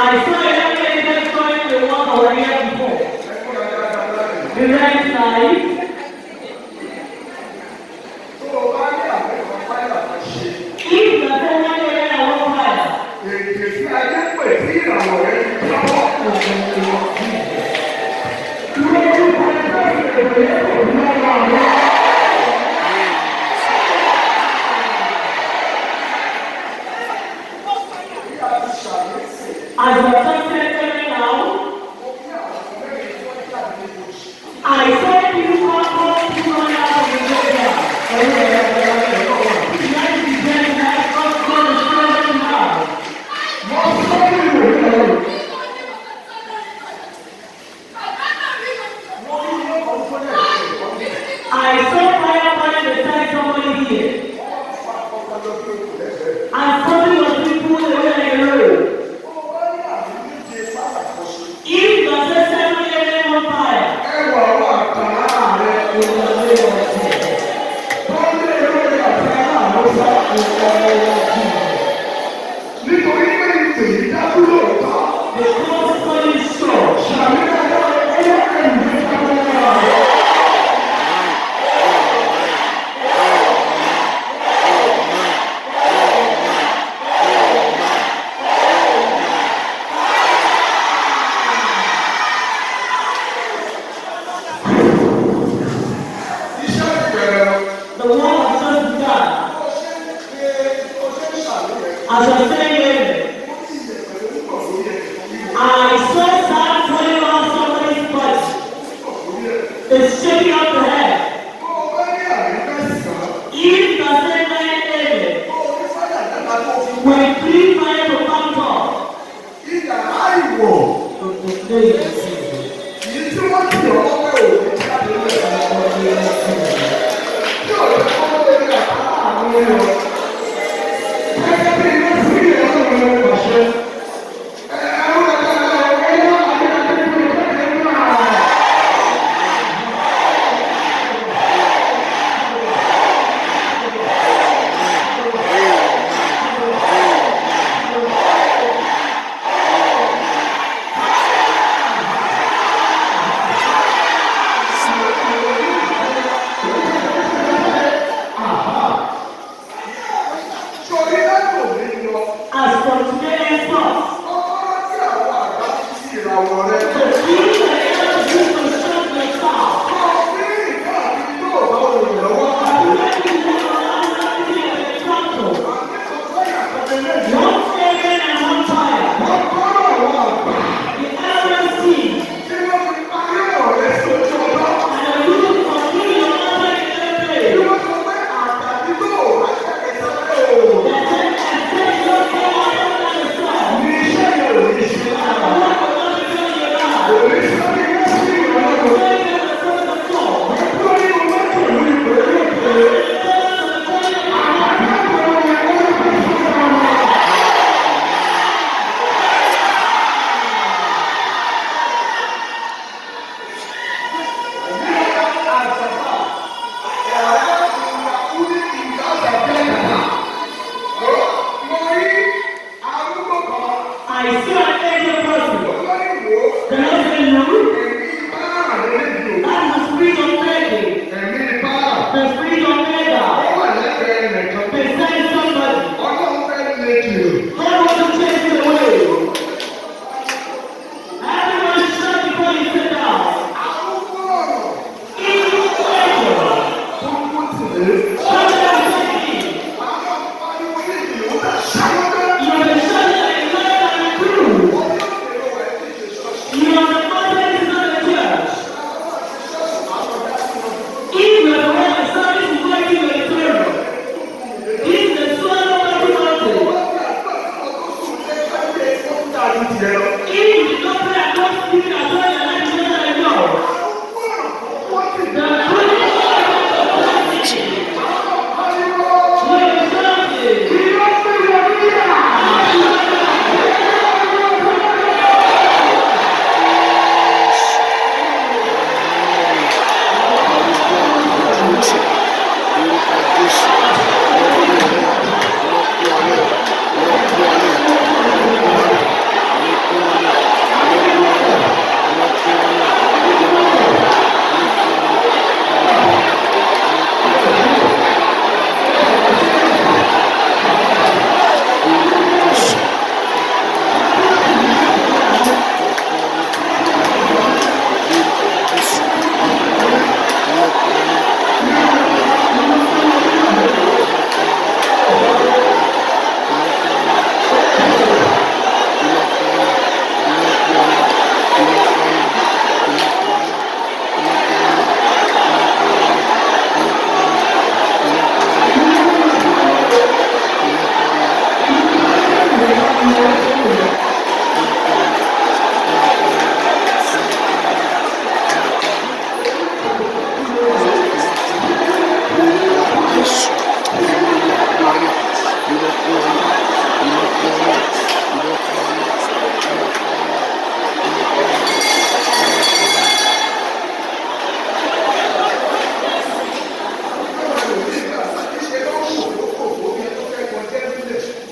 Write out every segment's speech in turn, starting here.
I saw a young lady destroying the one over here before. The right side. If the second area won't fire. As the sunset coming out, I saw people come out to run out of the area. I saw fire burning beside somebody here. And somebody was being pulled away in the road. If the system is on fire, the consequence is sure. The war has just begun. As I say, I saw that falling off somebody's body. It's shaking up the head. If the same man when three fire to come top, as from today henceforth,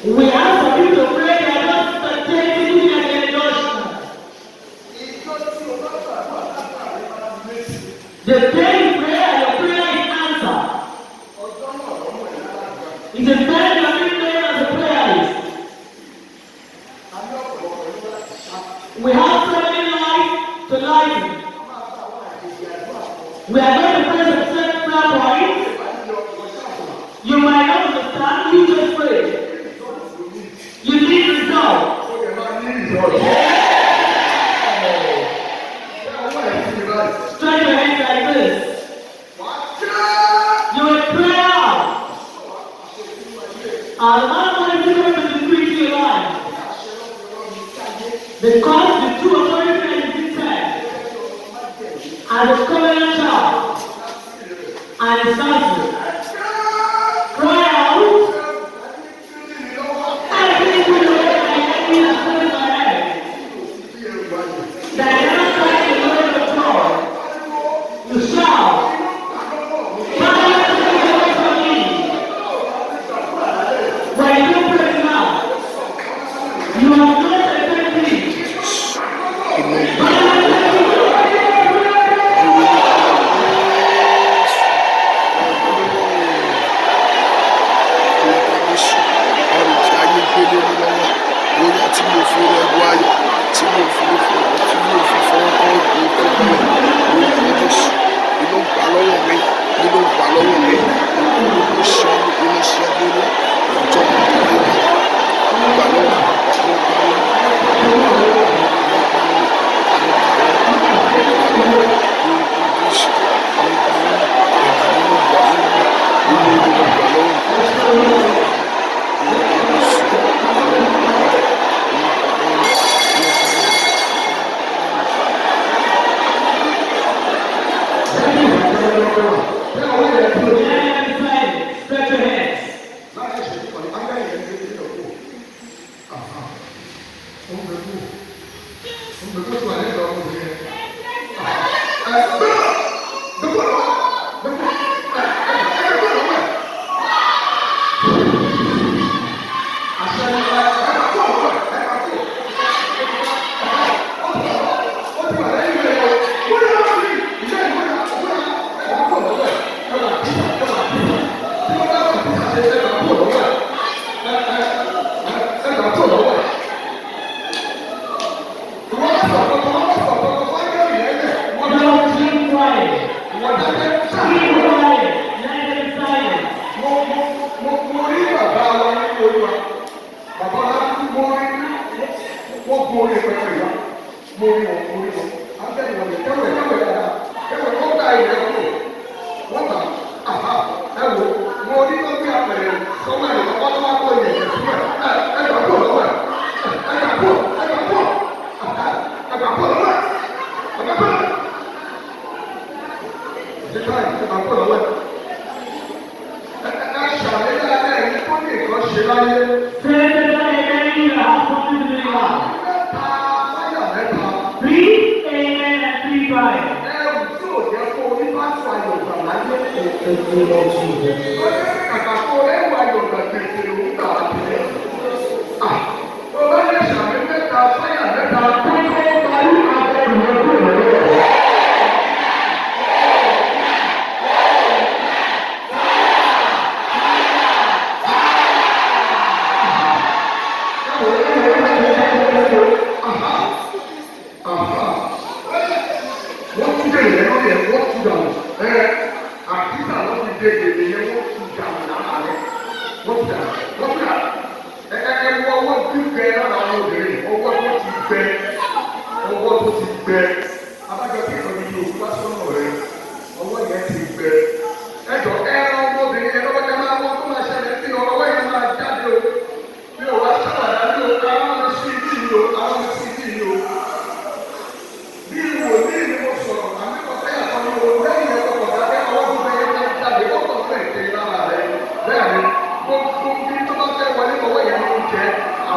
We ask for you to pray that not strategically and endorsement. The day you pray and your prayer is answered. It's a time you are being prayer as a prayerist. We have so many lights to lighten. We are going to pray some certain prayer points. You might not understand, you just pray. You need result. Stretch your hands like this. You will pray out. And one more is going to decree to your life. Because the true authority is inside. And the covenant child. And the servant. Cry out.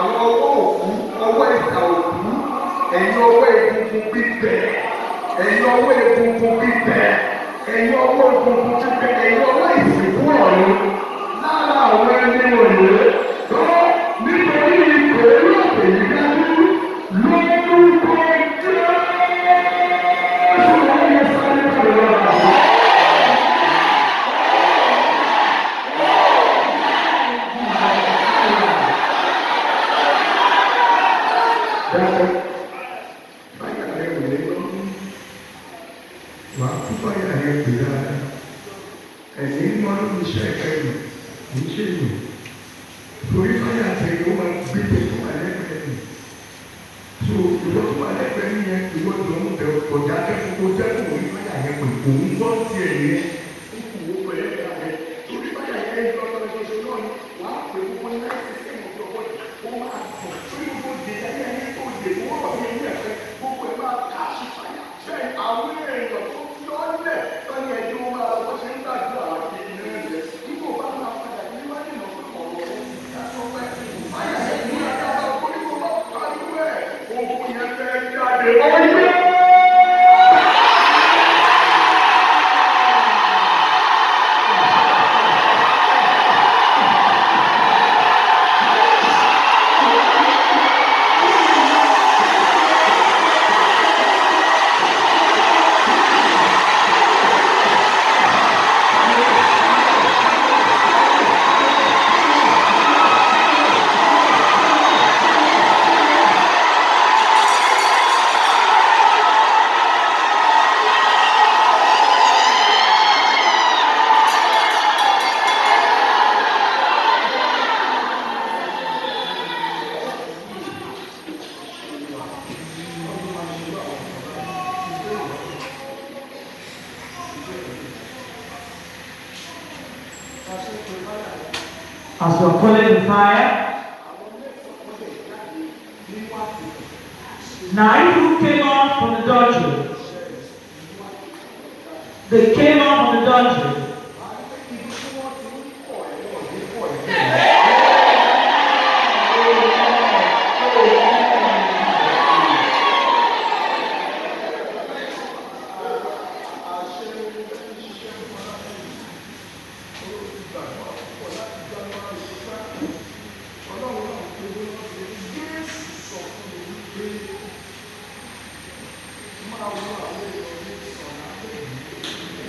àwọn ọwọ́ òkú, ọwọ́ ìta òkú, ẹ̀yin ọwọ́ egungun gbígbẹ, ẹ̀yin ọwọ́ egungun gbígbẹ, ẹ̀yin ọwọ́ egungun gbígbẹ, ẹ̀yin ọwọ́ ìsìnkú ọ̀run lára àwọn ẹni wọ̀nyí tó nítorí ìpè lóòpè yìí dájú lórúkọ Jésù láyé sáré pẹ̀lú ọ̀rọ̀. As you are falling in fire, now if you came out from the dungeon, they came out from the dungeon.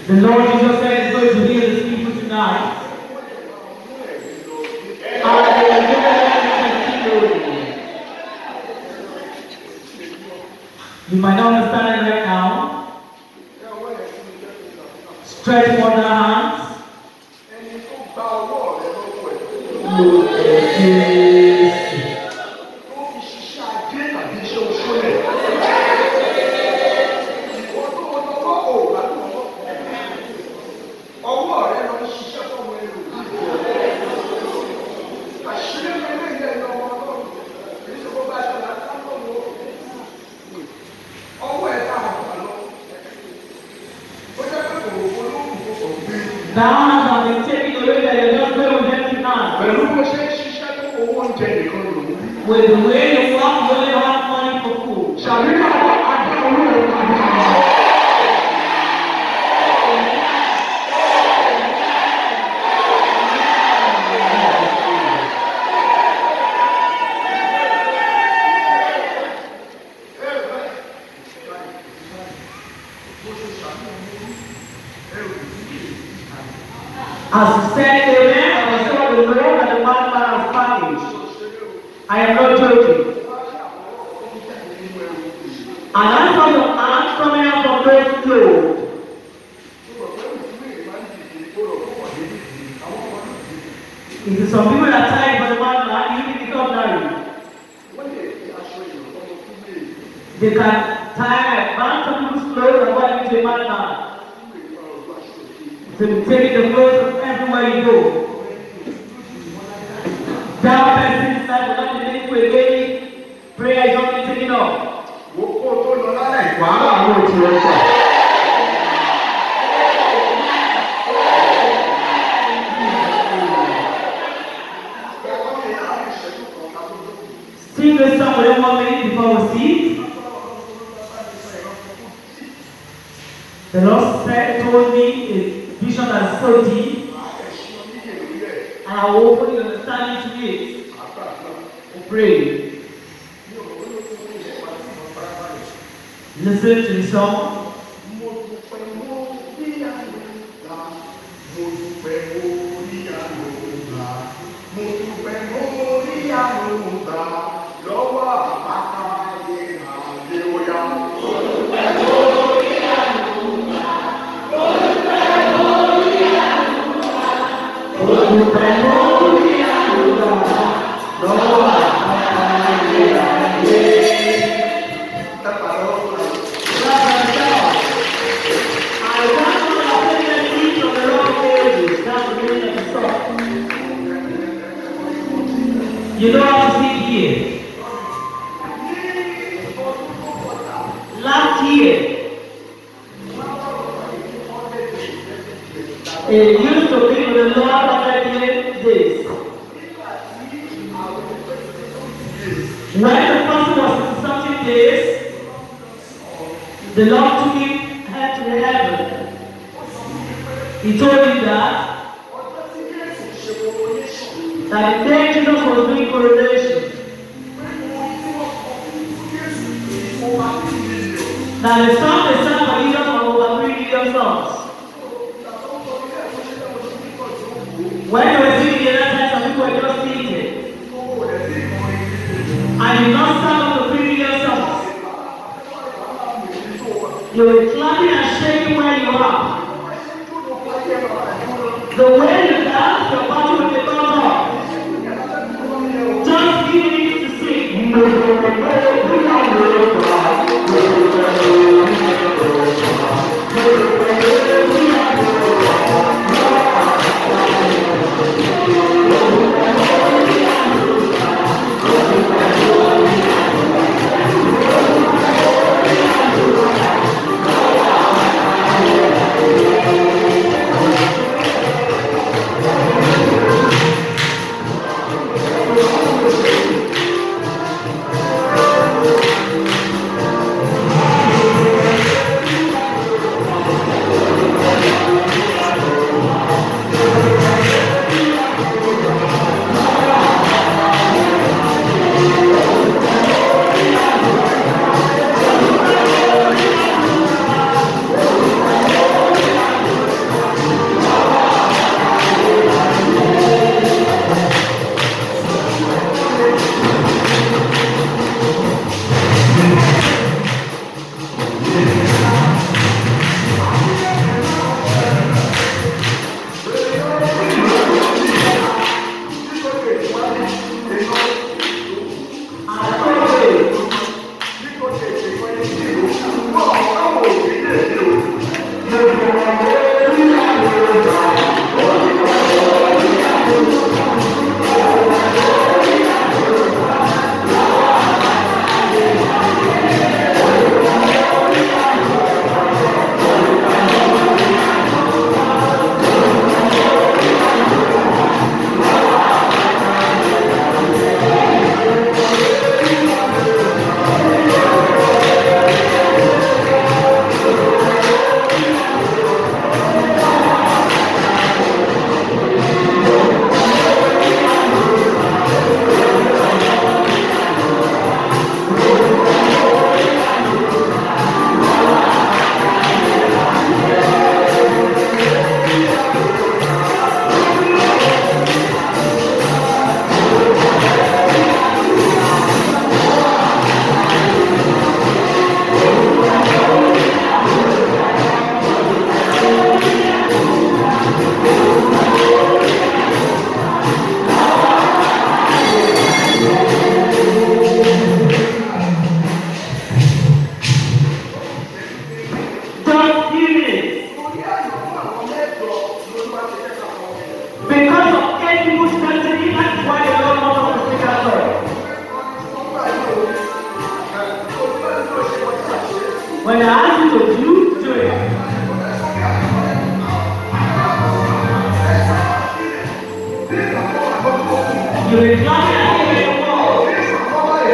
The Lord Jesus said He's going to heal His people tonight. You might not understand it right now. Stretch forth your hands. Thou hast been taken away that you're not going with empty hands. With the way you walk, you only have money for food. As he said, amen, and I saw the Lord and the madman of Spanish. I am not joking. And I saw your hands coming out from those clothes. It is some people that tied for the madman, you think it's ordinary. They can tie a bunch of people's clothes and go into a madman. So you take the clothes everywhere you go. That person inside will not be linked to again. Prayer is not being taken off. Sing this song within 1 minute before we see. The Lord told me a vision that is so deep, and I will open your understanding to it. We pray. Listen to the song. You know how to sing here. Last year, it used to be with the Lord already this. When the person was 60 days, the Lord took him to heaven. He told him that the day Jesus was doing coronation, that the song they sang for Jesus was over 3 million songs. When they were singing the other time, some people were just singing. And you not stand up to 3 million songs. You were clapping and shaking where you are. The way you dance, your body will become up. Just give me to sing.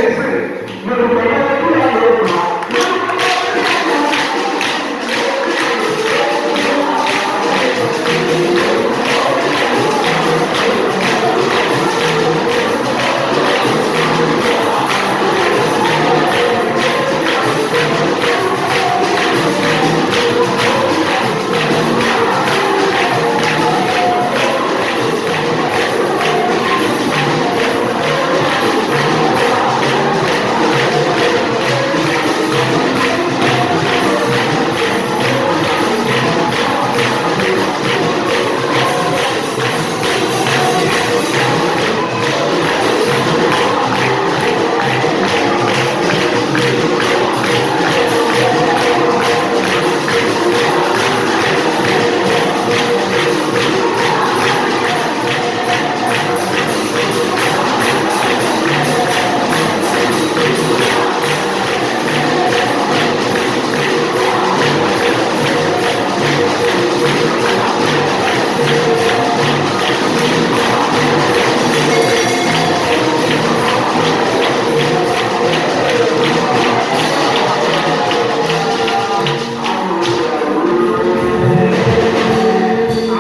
yìí sí lórúkọ